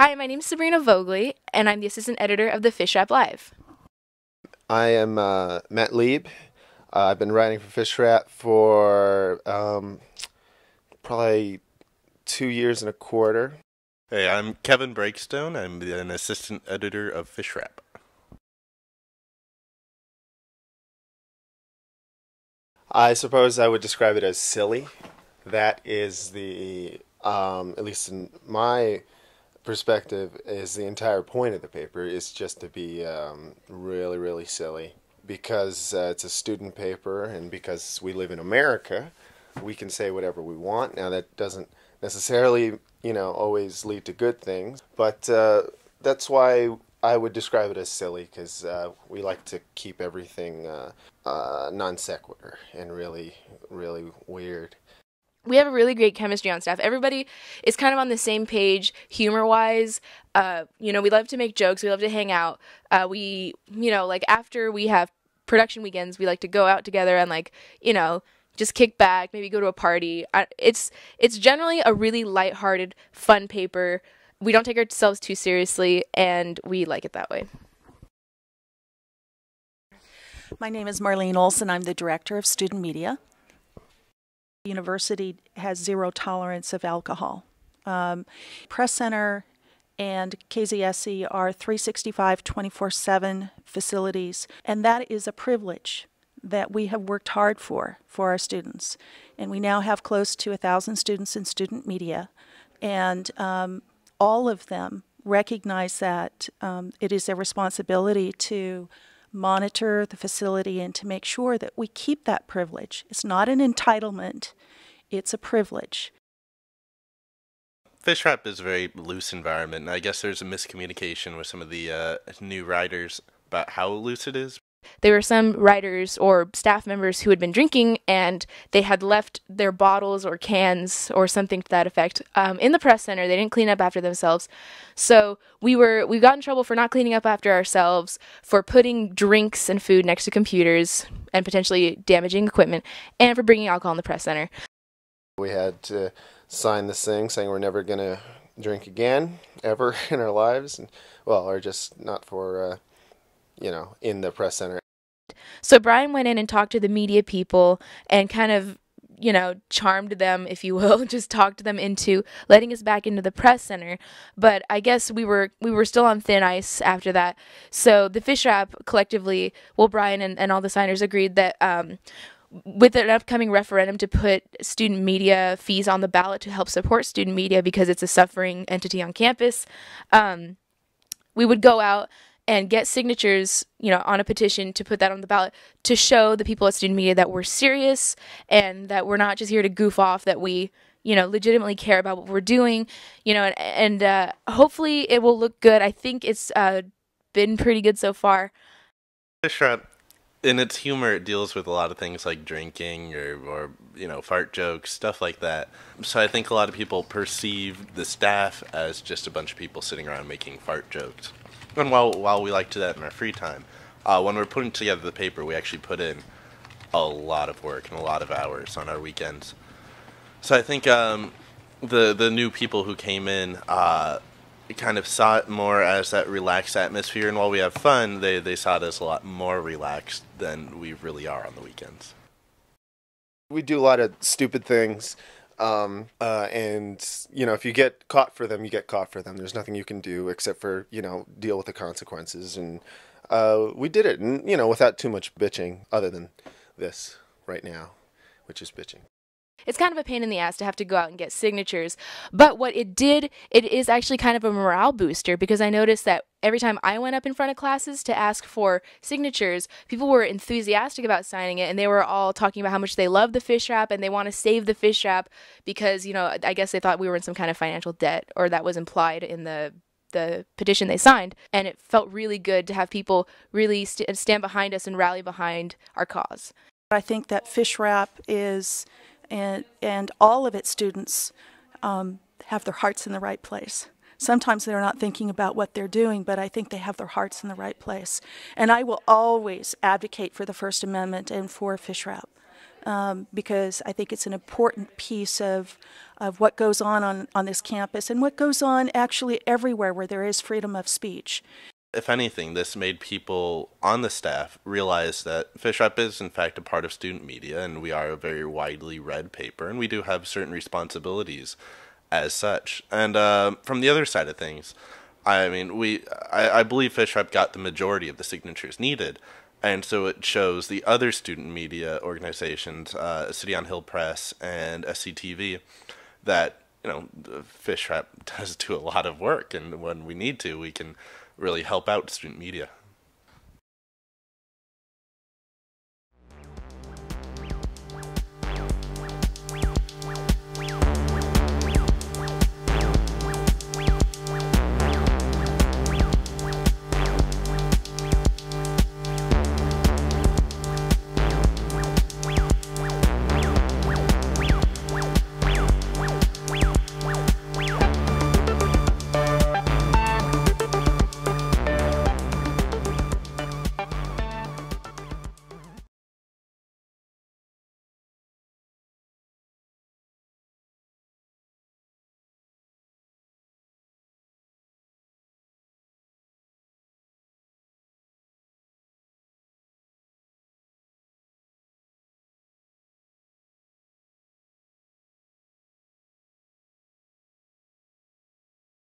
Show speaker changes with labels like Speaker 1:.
Speaker 1: Hi, my name is Sabrina Vogley, and I'm the assistant editor of the Fish Wrap Live.
Speaker 2: I am Matt Lieb. I've been writing for Fish Wrap for probably 2 years and a quarter.
Speaker 3: Hey, I'm Kevin Breakstone. I'm an assistant editor of Fish Wrap.
Speaker 2: I suppose I would describe it as silly. That is at least in my perspective, is the entire point of the paper is just to be really, really silly. Because it's a student paper and because we live in America, we can say whatever we want. Now that doesn't necessarily, always lead to good things, but that's why I would describe it as silly, because we like to keep everything non sequitur and really, really weird.
Speaker 1: We have a really great chemistry on staff. Everybody is kind of on the same page, humor-wise. We love to make jokes. We love to hang out. After we have production weekends, we like to go out together and, just kick back, maybe go to a party. It's generally a really lighthearted, fun paper. We don't take ourselves too seriously, and we like it that way.
Speaker 4: My name is Marlene Olson. I'm the director of student media. The university has zero tolerance of alcohol. Press Center and KZSE are 365, 24/7 facilities, and that is a privilege that we have worked hard for our students. And we now have close to 1,000 students in student media, and all of them recognize that it is their responsibility to monitor the facility and to make sure that we keep that privilege. It's not an entitlement, it's a privilege.
Speaker 3: Fish Wrap is a very loose environment, and I guess there's a miscommunication with some of the new writers about how loose it is.
Speaker 1: There were some writers or staff members who had been drinking, and they had left their bottles or cans or something to that effect in the press center. They didn't clean up after themselves. So we got in trouble for not cleaning up after ourselves, for putting drinks and food next to computers and potentially damaging equipment, and for bringing alcohol in the press center.
Speaker 2: We had to sign this thing saying we're never going to drink again, ever in our lives. Or just not for, in the press center.
Speaker 1: So Brian went in and talked to the media people and kind of, charmed them, if you will, just talked them into letting us back into the press center. But I guess we were still on thin ice after that. So the Fish Wrap collectively, Brian and all the signers agreed that with an upcoming referendum to put student media fees on the ballot to help support student media because it's a suffering entity on campus, we would go out and get signatures, on a petition to put that on the ballot to show the people at student media that we're serious and that we're not just here to goof off, that we, legitimately care about what we're doing, and hopefully it will look good. I think it's been pretty good so far.
Speaker 3: Fish Wrap, in its humor, it deals with a lot of things like drinking or fart jokes, stuff like that. So I think a lot of people perceive the staff as just a bunch of people sitting around making fart jokes. And while we like to do that in our free time, when we're putting together the paper, we actually put in a lot of work and a lot of hours on our weekends. So I think the new people who came in kind of saw it more as that relaxed atmosphere, and while we have fun, they saw it as a lot more relaxed than we really are on the weekends.
Speaker 2: We do a lot of stupid things. If you get caught for them, you get caught for them. There's nothing you can do except for, deal with the consequences. And we did it, and, without too much bitching, other than this right now, which is bitching.
Speaker 1: It's kind of a pain in the ass to have to go out and get signatures, but what it is actually kind of a morale booster, because I noticed that every time I went up in front of classes to ask for signatures, people were enthusiastic about signing it, and they were all talking about how much they love the Fish Wrap and they want to save the Fish Wrap because, I guess they thought we were in some kind of financial debt, or that was implied in the petition they signed, and it felt really good to have people really stand behind us and rally behind our cause.
Speaker 4: I think that Fish Wrap is, and all of its students have their hearts in the right place. Sometimes they're not thinking about what they're doing, but I think they have their hearts in the right place. And I will always advocate for the First Amendment and for Fish Wrap. because I think it's an important piece of what goes on this campus and what goes on actually everywhere where there is freedom of speech.
Speaker 3: If anything, this made people on the staff realize that Fish Up is, in fact, a part of student media, and we are a very widely read paper, and we do have certain responsibilities as such. And from the other side of things, I mean, I believe Fish Up got the majority of the signatures needed, and so it shows the other student media organizations, City on Hill Press and SCTV, that, you know, Fish Up does do a lot of work, and when we need to, we can really help out student media.